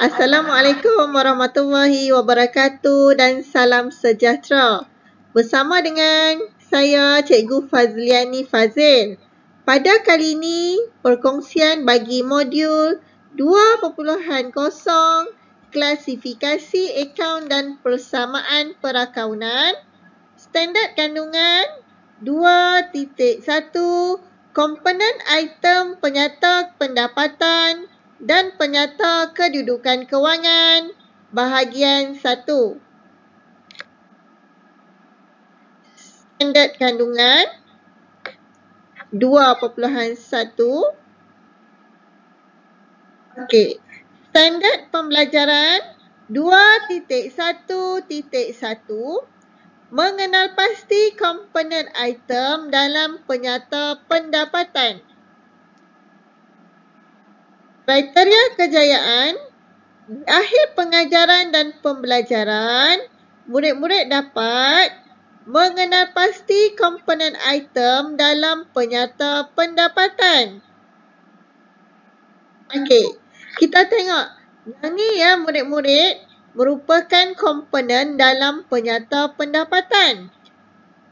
Assalamualaikum warahmatullahi wabarakatuh dan salam sejahtera. Bersama dengan saya Cikgu Fazliani Fazil. Pada kali ini, perkongsian bagi modul 2.0 klasifikasi akaun dan persamaan perakaunan, standard kandungan 2.1 komponen item penyata pendapatan dan penyata kedudukan kewangan bahagian 1. Standard kandungan 2.1. Okey. Standard pembelajaran 2.1.1 mengenal pasti komponen item dalam penyata pendapatan. Kriteria kejayaan, di akhir pengajaran dan pembelajaran, murid-murid dapat mengenal pasti komponen item dalam penyata pendapatan. Okey, kita tengok. Yang ni ya murid-murid merupakan komponen dalam penyata pendapatan.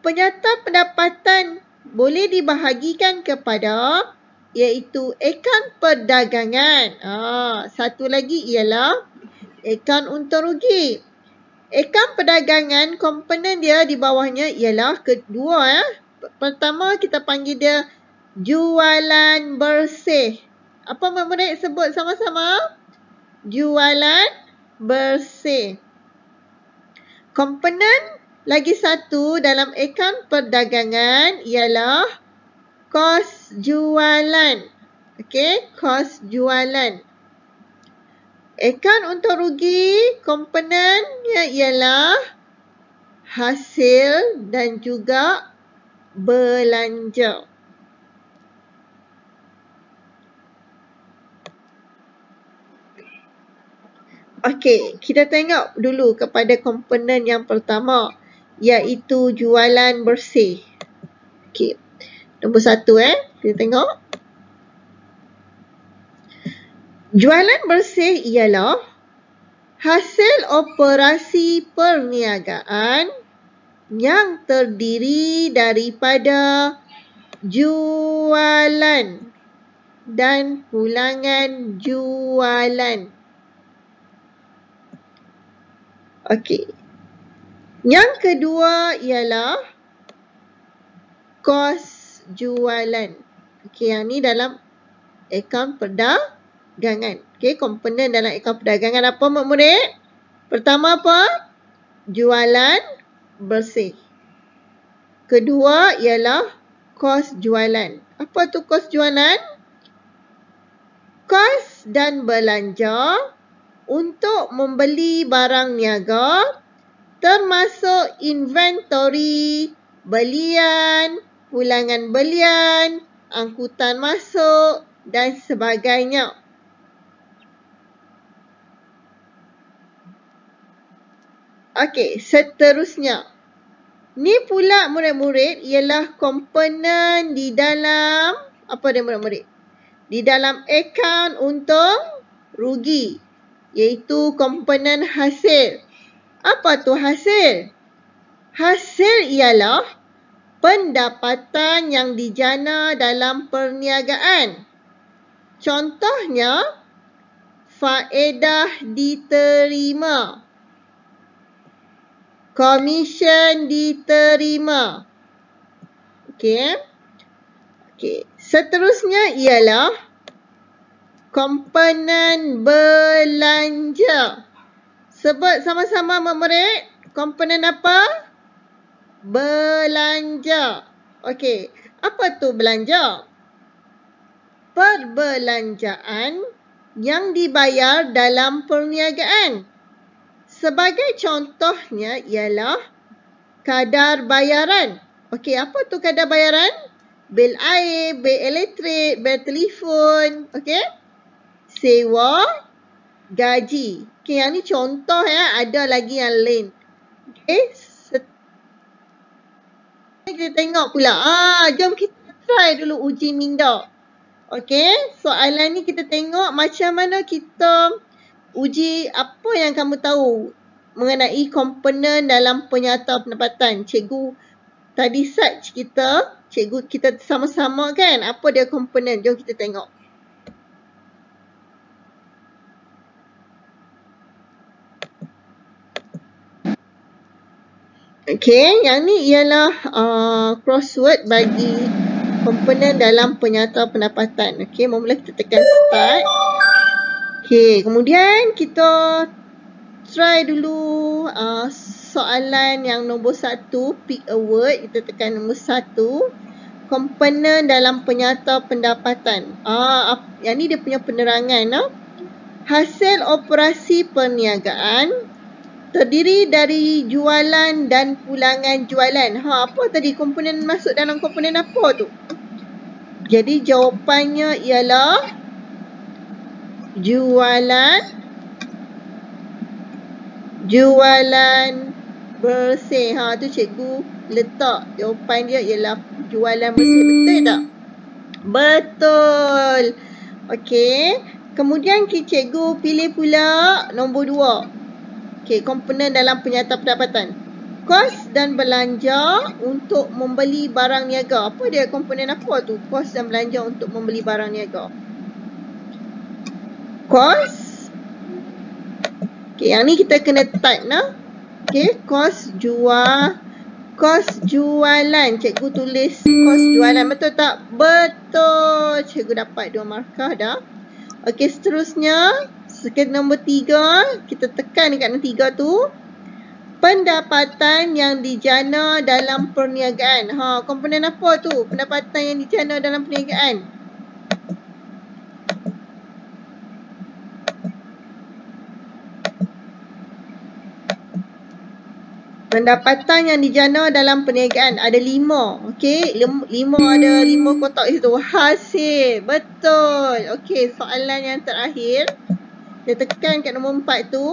Penyata pendapatan boleh dibahagikan kepada iaitu akaun perdagangan. Satu lagi ialah akaun untung rugi. Akaun perdagangan, komponen dia di bawahnya ialah kedua. Pertama kita panggil dia jualan bersih. Apa murid sebut sama-sama? Jualan bersih. Komponen lagi satu dalam akaun perdagangan ialah kos jualan. Okey, kos jualan. Akaun untung rugi, komponennya ialah hasil dan juga belanja. Okey, kita tengok dulu kepada komponen yang pertama, iaitu jualan bersih. Okey, nombor 1 kita tengok. Jualan bersih ialah hasil operasi perniagaan yang terdiri daripada jualan dan pulangan jualan. Okey. Yang kedua ialah kos jualan. Okey, yang ni dalam akaun perdagangan. Okey, komponen dalam akaun perdagangan apa murid? Pertama apa? Jualan bersih. Kedua ialah kos jualan. Apa tu kos jualan? Kos dan belanja untuk membeli barang niaga termasuk inventory, belian, pulangan belian, angkutan masuk dan sebagainya. Okey, seterusnya. Ni pula murid-murid ialah komponen di dalam apa dia murid-murid? Di dalam akaun untung rugi, iaitu komponen hasil. Apa tu hasil? Hasil ialah pendapatan yang dijana dalam perniagaan. Contohnya, faedah diterima, komisen diterima. Okey. Okey. Seterusnya ialah komponen belanja. Sebut sama-sama murid. Komponen apa? Belanja. Okey. Apa tu belanja? Perbelanjaan yang dibayar dalam perniagaan. Sebagai contohnya ialah kadar bayaran. Okey, apa tu kadar bayaran? Bil air, bil elektrik, bil telefon. Okey? Sewa, gaji. Okey, yang ni contoh ada lagi yang lain. Okey? Kita tengok pula. Jom kita try dulu uji minda. Okey, soalan ni kita tengok macam mana kita uji apa yang kamu tahu mengenai komponen dalam penyata pendapatan. Cikgu tadi search kita sama-sama kan, apa dia komponen. Jom kita tengok. Okey, yang ni ialah crossword bagi komponen dalam penyata pendapatan. Okey, mula kita tekan start. Okey, kemudian kita try dulu soalan yang nombor 1, pick a word. Kita tekan nombor 1, komponen dalam penyata pendapatan. Yang ni dia punya penerangan. Hasil operasi perniagaan terdiri dari jualan dan pulangan jualan. Apa tadi komponen masuk dalam komponen apa tu? Jadi jawapannya ialah jualan bersih. Tu cikgu letak jawapan dia ialah jualan bersih. Betul tak? Betul. Okey. Kemudian cikgu pilih pula nombor 2. Okey, komponen dalam penyata pendapatan. Kos dan belanja untuk membeli barang niaga. Apa dia komponen apa tu? Kos dan belanja untuk membeli barang niaga. Kos. Okey, yang ni kita kena type Okey, kos jualan. Cikgu tulis kos jualan. Betul tak? Betul. Cikgu dapat 2 markah dah. Okey, seterusnya nombor 3. Kita tekan dekat nombor 3 tu. Pendapatan yang dijana dalam perniagaan. Komponen apa tu? Pendapatan yang dijana dalam perniagaan. Pendapatan yang dijana dalam perniagaan ada 5. Okey, 5 ada 5 kotak di situ. Hasil. Betul. Okey, soalan yang terakhir. Kita tekan kat nombor 4 tu.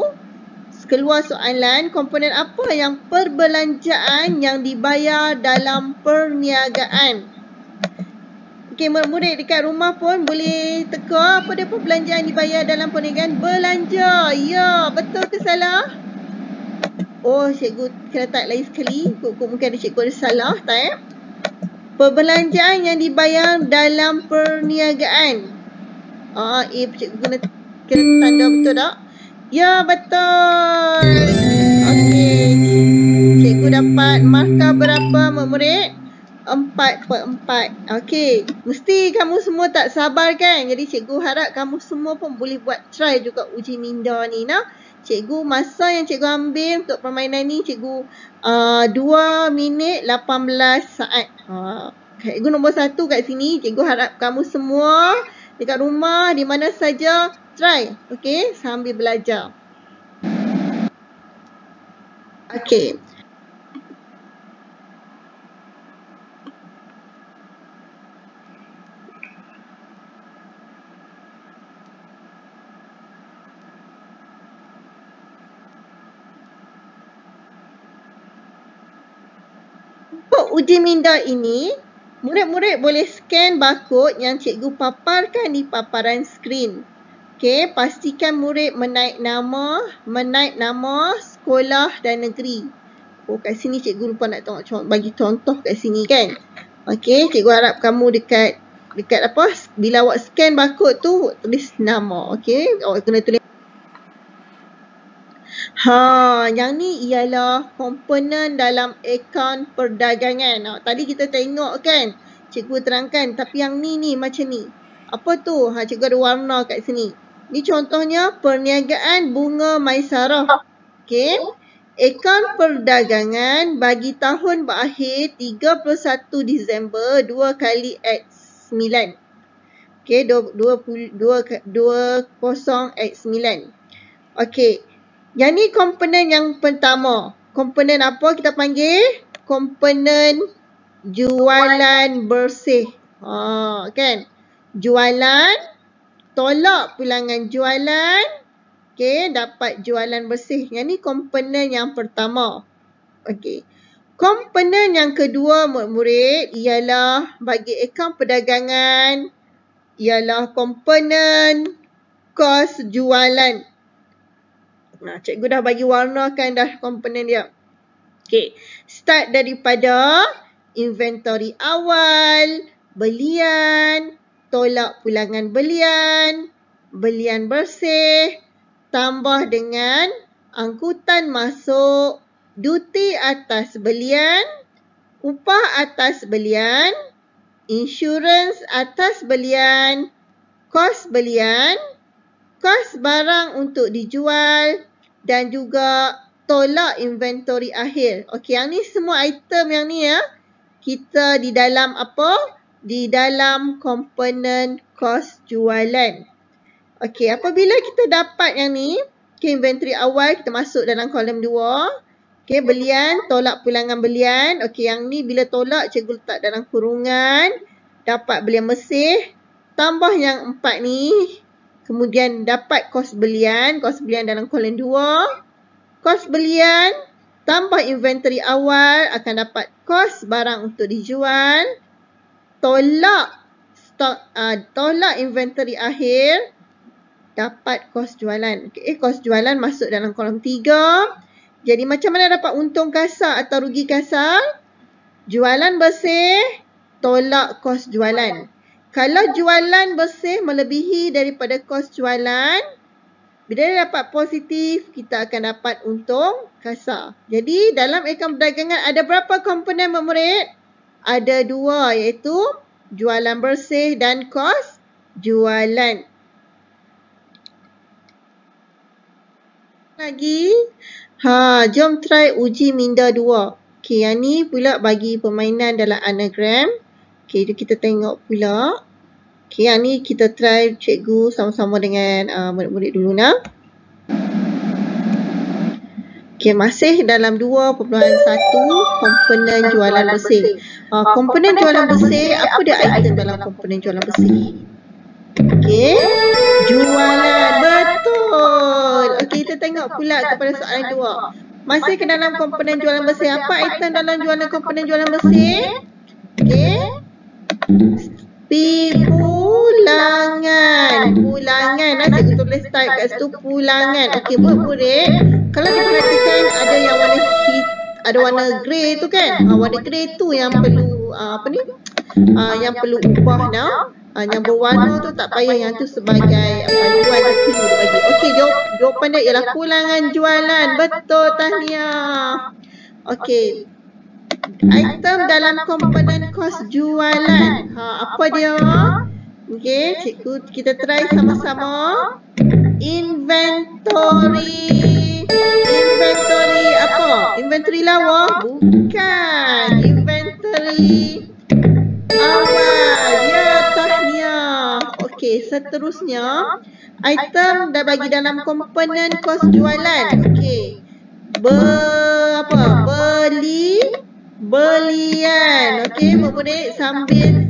Keluar soalan, komponen apa yang perbelanjaan yang dibayar dalam perniagaan. Okey, murid dekat rumah pun boleh teka apa dia perbelanjaan dibayar dalam perniagaan. Belanja. Ya, betul ke salah? Oh, cikgu kena type lain sekali. Mungkin ada cikgu ada salah type. Perbelanjaan yang dibayar dalam perniagaan. Cikgu kena tanda betul tak? Ya, betul. Okey. Cikgu dapat markah berapa murid? 4/4. Okey. Mesti kamu semua tak sabar kan? Jadi cikgu harap kamu semua pun boleh buat try juga uji minda ni Cikgu masa yang cikgu ambil untuk permainan ni cikgu 2 minit 18 saat. Cikgu nombor 1 kat sini. Cikgu harap kamu semua dekat rumah di mana saja try. Okey, sambil belajar. Okey. Uji minda ini, murid-murid boleh scan barcode yang cikgu paparkan di paparan skrin. Okey, pastikan murid menaik nama sekolah dan negeri. Kat sini cikgu lupa nak bagi contoh kat sini kan. Okey, cikgu harap kamu dekat apa? Bila awak scan barcode tu, tulis nama. Okey, awak kena tulis. Yang ni ialah komponen dalam akaun perdagangan. Tadi kita tengok kan, cikgu terangkan. Tapi yang ni macam ni. Apa tu? Cikgu ada warna kat sini. Ni contohnya perniagaan bunga Maisarah. Okey. Akaun perdagangan bagi tahun berakhir 31 Disember 2 kali X9. Okey, 20X9. Okey. Yang ni komponen yang pertama. Komponen apa kita panggil? Komponen jualan bersih. Kan? Jualan, tolak pulangan jualan. Okey, dapat jualan bersih. Yang ni komponen yang pertama. Okey. Komponen yang kedua murid-murid ialah bagi akaun perdagangan ialah komponen kos jualan. Cikgu dah bagi warnakan dah komponen dia. Okey, start daripada inventory awal, belian, tolak pulangan belian, belian bersih, tambah dengan angkutan masuk, duty atas belian, upah atas belian, insurans atas belian, kos belian, kos barang untuk dijual dan juga tolak inventory akhir. Okey, yang ni semua item yang ni ya. Kita di dalam apa? Di dalam komponen kos jualan. Okey, apabila kita dapat yang ni, inventory awal kita masuk dalam kolom 2. Okey, belian, tolak pulangan belian. Okey, yang ni bila tolak cikgu letak dalam kurungan. Dapat belian bersih. Tambah yang 4 ni. Kemudian dapat kos belian dalam kolom 2. Kos belian tambah inventory awal akan dapat kos barang untuk dijual. Tolak inventory akhir dapat kos jualan. Okay, kos jualan masuk dalam kolom 3. Jadi macam mana dapat untung kasar atau rugi kasar? Jualan bersih, tolak kos jualan. Kalau jualan bersih melebihi daripada kos jualan, bila dia dapat positif, kita akan dapat untung kasar. Jadi dalam akaun perdagangan ada berapa komponen murid? Ada 2, iaitu jualan bersih dan kos jualan. Lagi, jom try uji minda 2. Okey, yang ni pula bagi permainan dalam anagram. Okey, kita tengok pula. Okey, yang ni kita try cikgu sama-sama dengan murid-murid dulu nak. Okey, masih dalam 2.1 komponen jualan bersih. Komponen jualan bersih, apa dia item dalam komponen jualan bersih? Okey, jualan, betul. Okey, kita tengok pula kepada soalan 2. Masih ke dalam komponen jualan bersih, apa item dalam komponen jualan bersih? Okey, pulangan. Cikgu tulis type kat situ pulangan. Okey, murid. Kalau diperhatikan ada yang warna ada warna grey tu kan? Warna grey tu yang perlu yang perlu ubah now. Yang berwarna tu tak payah, yang tu sebagai panduan cikgu bagi. Okey, jawapan dia ialah pulangan jualan. Betul, tahniah. Okey. Item dalam komponen kos jualan. Apa dia? Okey, cikgu kita try sama-sama. Inventory apa? Inventory lawa? Bukan. Inventory awal. Ya, tahniah. Okey, seterusnya item dah bagi dalam komponen kos jualan. Okey. Belian. Okey, murid sambil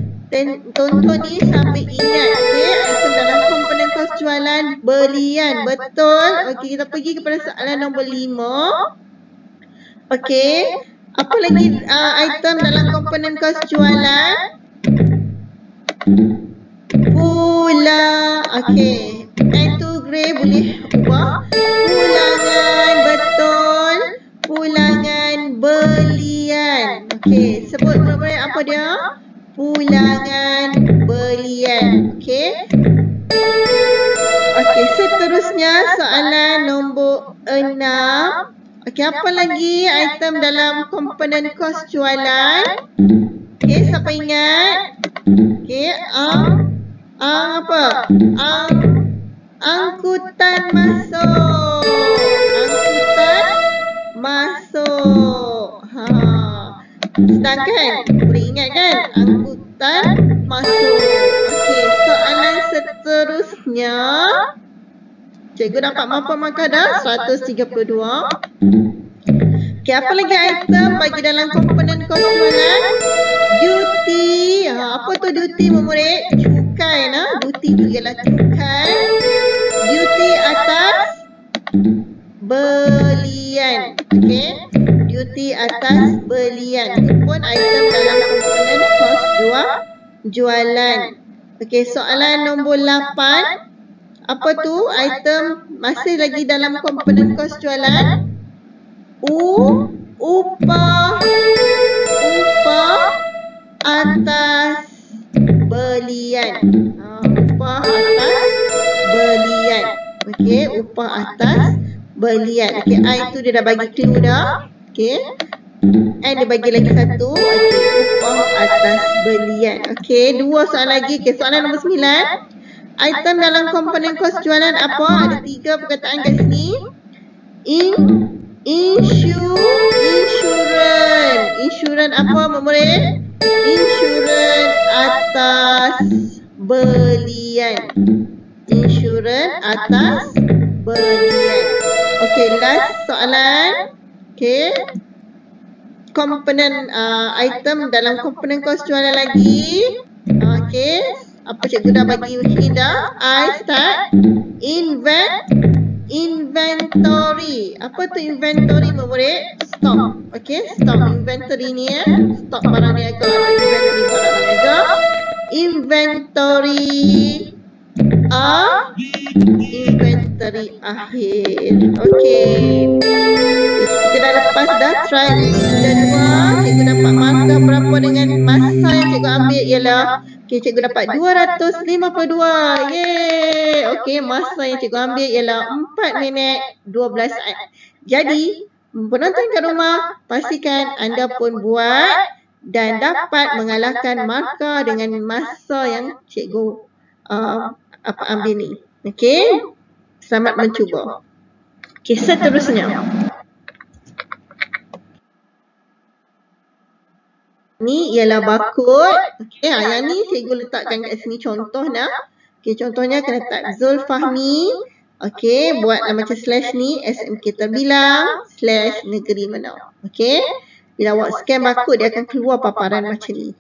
tonton ni sambil ingat. Okey, item dalam komponen kos jualan belian. Betul. Okey, kita pergi kepada soalan nombor 5. Okey, apa lagi item dalam komponen kos jualan? Pula. Okey, itu grey boleh ubah. Pulangan, betul. Pulangan belian. Okey, sebut murid apa dia? Pulangan belian. Okey. Okey, seterusnya soalan nombor 6. Okey, apa lagi item dalam komponen kos jualan? Okey, siapa ingat? Okey, apa? Angkutan masuk. Angkutan masuk. Sedangkan, boleh ingat kan? Angkutan masuk. Okey, soalan seterusnya. Cikgu dapat mampu markah dah 132. Okey, apa lagi item bagi dalam komponen kos jualan? Duty. Apa tu duty murid? Cukai nah. Duty tu ialah cukai. Duty atas belian. Okey. Duty atas belian. Itu pun item dalam komponen kos jualan. Okey, soalan nombor 8. Apa tu? Item masih lagi dalam komponen kos jualan. Upah atas belian. Upah atas belian. Okey, upah atas belian. Okey, I tu dia dah bagi clue dah. Okey. And dia bagi lagi satu. Okey, upah atas belian. Okey, dua soalan lagi. Okey, soalan nombor 9. Item dalam komponen kos jualan apa? Ada 3 perkataan kat sini. Insurans apa murid? Insurans atas belian. Insurans atas belian. Okey, last soalan. Okey. Komponen item dalam komponen kos jualan lagi. Okey. Apa cikgu dah bagi sini dah? I start inventory. Apa tu inventory murid? Stock. Okey, stock inventory ni ya. Stok barang niaga atau inventory barang niaga. Inventory akhir. Okey. Kita dah lepas dah try sudah 2. Cikgu dapat markah berapa dengan masa yang cikgu ambil ialah cikgu dapat 252. Yeay. Okey, masa yang cikgu ambil ialah 4 minit 12 saat. Jadi, penonton kat rumah, pastikan anda pun buat dan dapat mengalahkan markah dengan masa yang cikgu ambil ni. Okey. Selamat mencuba. Okey, seterusnya. Ni ialah barcode. Okey, yang ni cikgu letakkan kat sini contoh dah. Okey, contohnya kena type Zul Fahmi. Okey, buat macam slash ni SMK Terbilang /negeri Menau. Okey. Bila awak scan barcode dia akan keluar paparan macam ni.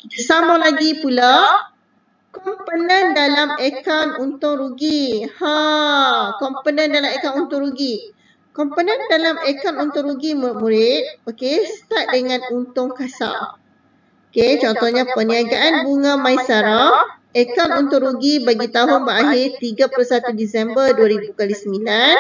Kita sambung lagi pula. Komponen dalam akaun untung rugi. Komponen dalam akaun untung rugi. Komponen dalam akaun untung rugi murid, okey, start dengan untung kasar. Okey, contohnya perniagaan bunga Maisara, akaun untung rugi bagi tahun berakhir 31 Disember 2000/9,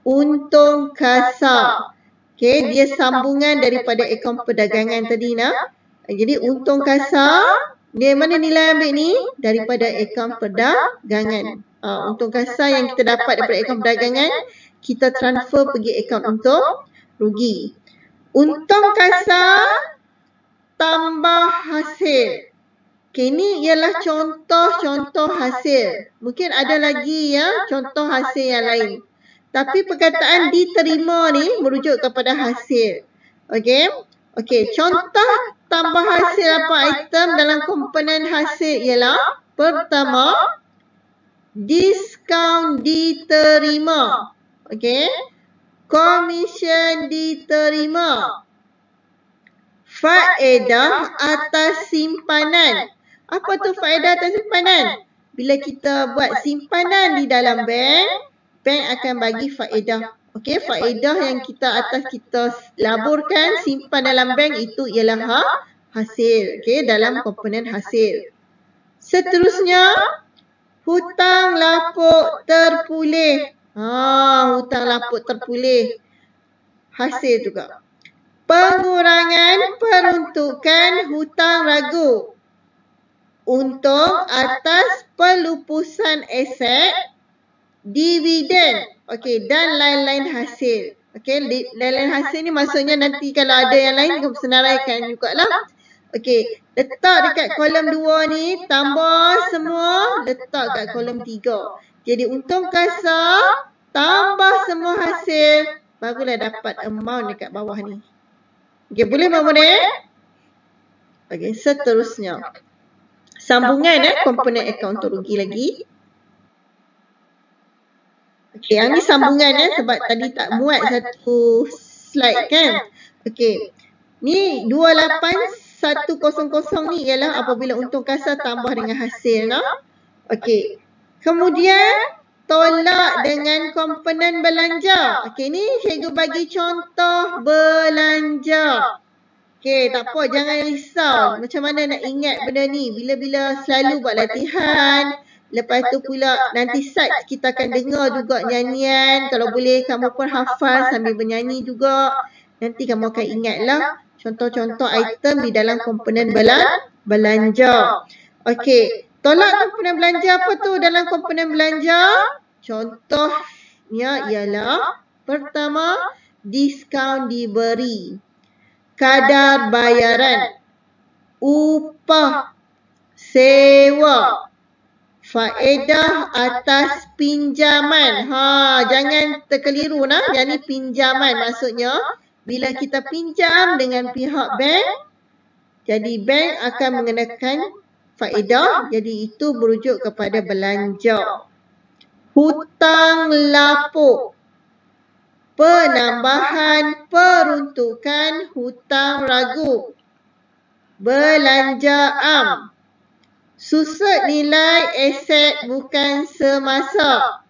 untung kasar. Okey, dia sambungan daripada akaun perdagangan tadi nak. Jadi untung kasar, dia mana nilai ambil ni? Daripada akaun perdagangan. Untung kasar yang kita dapat daripada akaun perdagangan, kita transfer pergi akaun untung rugi. Untung kasar tambah hasil. Okay, ini ialah contoh-contoh hasil. Mungkin ada lagi ya contoh hasil yang lain. Tapi perkataan diterima ni merujuk kepada hasil. Okey. Okey, contoh tambah hasil apa item dalam komponen hasil ialah pertama, diskaun diterima. Okey. Komisen diterima. Faedah atas simpanan. Apa tu faedah atas simpanan? Bila kita buat simpanan di dalam bank, bank akan bagi faedah. Okey, faedah yang kita laburkan, simpan dalam bank itu ialah hasil. Okey, dalam komponen hasil. Seterusnya, hutang lapuk terpulih. Hutang lapuk terpulih. Hasil juga. Pengurangan peruntukan hutang ragu. Untung atas pelupusan aset, dividen. Okey, dan lain-lain hasil. Okey, lain-lain hasil ni maksudnya nanti kalau ada yang lain, senaraikan jugalah. Okey, letak dekat kolom 2 ni, tambah semua, letak kat kolom 3. Jadi untung kasar, tambah semua hasil, barulah dapat amount dekat bawah ni. Okey, boleh murid? Okey, seterusnya. Sambungan komponen akaun untuk rugi lagi. Okey, yang ni sambungan sebab tadi tak muat satu slide kan. Okey. Ni 28100 ni ialah apabila untung kasar tambah dengan hasil lah. Okey. Kemudian tolak dengan komponen belanja. Okey, ni cikgu bagi contoh belanja. Okey, tak apa, jangan risau. Macam mana nak ingat benda ni? Bila-bila selalu buat latihan. Lepas tu pula nanti site kita akan dengar juga nyanyian. Kalau boleh kamu pun hafal sambil bernyanyi juga. Nanti kamu akan ingatlah contoh-contoh item di dalam komponen belanja. Okey, tolak komponen belanja apa tu dalam komponen belanja? Contohnya ialah pertama, diskaun diberi. Kadar bayaran, upah, sewa, faedah atas pinjaman. Jangan terkeliru nah. Yang ni pinjaman maksudnya bila kita pinjam dengan pihak bank, jadi bank akan mengenakan faedah. Jadi itu merujuk kepada belanja. Hutang lapuk, penambahan peruntukan hutang ragu. Belanja am, susut nilai aset bukan semasa.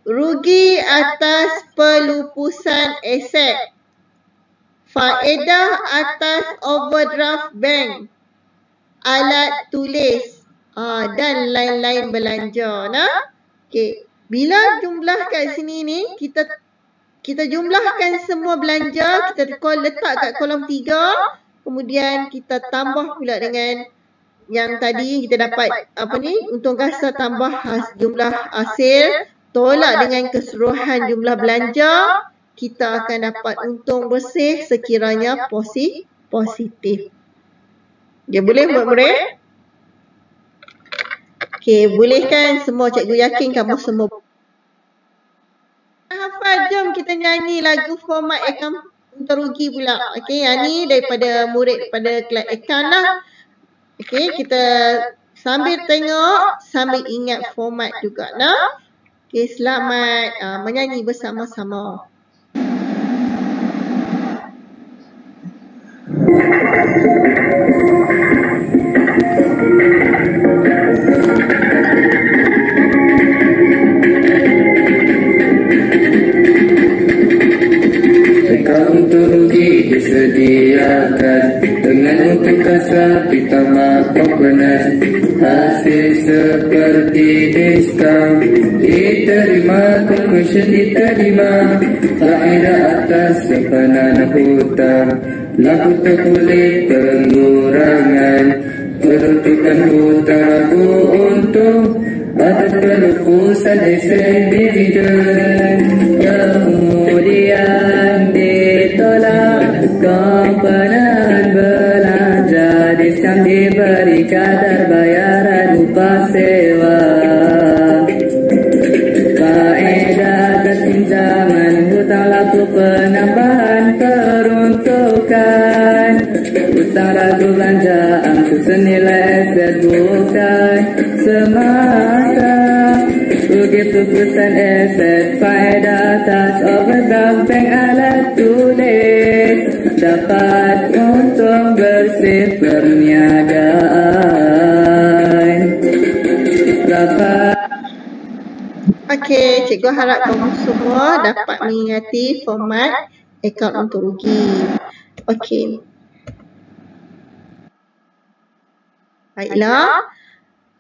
Rugi atas pelupusan aset. Faedah atas overdraft bank. Alat tulis. Dan lain-lain belanja. Okey. Bila jumlah kat sini ni, kita jumlahkan semua belanja, kita letak kat kolom 3, kemudian kita tambah pula dengan yang tadi kita dapat untung kasa tambah jumlah hasil, tolak dengan keseluruhan jumlah belanja, kita akan dapat untung bersih sekiranya positif. Dia boleh murid-murid? Okey, boleh kan semua? Cikgu yakin kamu semua hafal. Jom kita nyanyi lagu format akaun untung rugi pula. Okey, yang ni daripada murid pada kelas akaun lah. Okey, kita sambil tengok, sambil ingat format juga nah. Okey, selamat menyanyi bersama-sama. Akaun untung rugi disediakan dengan untung kasa ditambah komponen. Hasil seperti diskaun diterima, commission diterima, faedah atas simpanan hutang, laku terkulit pengurangan, peruntukan hutang laku untung atas pelupusan aset dividen. Kemudian ditolak komponen belanja, diskaun diberi, kadar bayaran, upah sewa, faedah atas pinjaman, hutang laku, penambahan peruntukan hutang ragu, belanjaan senilai aset bukan semasa. Rugi pelupusan aset, faedah atas overdraft bank, alat tulis, dapat untung bersih perniagaan. Okey, cikgu harap kamu semua dapat mengingati format akaun untung rugi. Okey. Baiklah.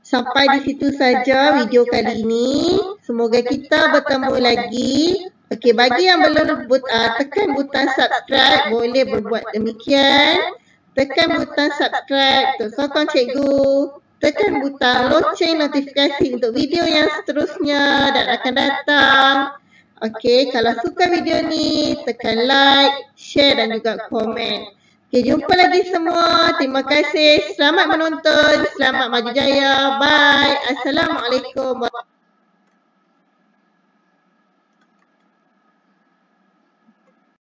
Sampai di situ saja video kali ini. Semoga kita bertemu lagi. Okey, bagi yang belum tekan butang subscribe, boleh berbuat demikian. Tekan butang subscribe untuk sokong cikgu. Tekan butang loceng notifikasi untuk video yang seterusnya dan akan datang. Okey, kalau suka video ni, tekan like, share dan juga komen. Okey, jumpa lagi semua. Terima kasih. Selamat menonton. Selamat maju jaya. Bye. Assalamualaikum.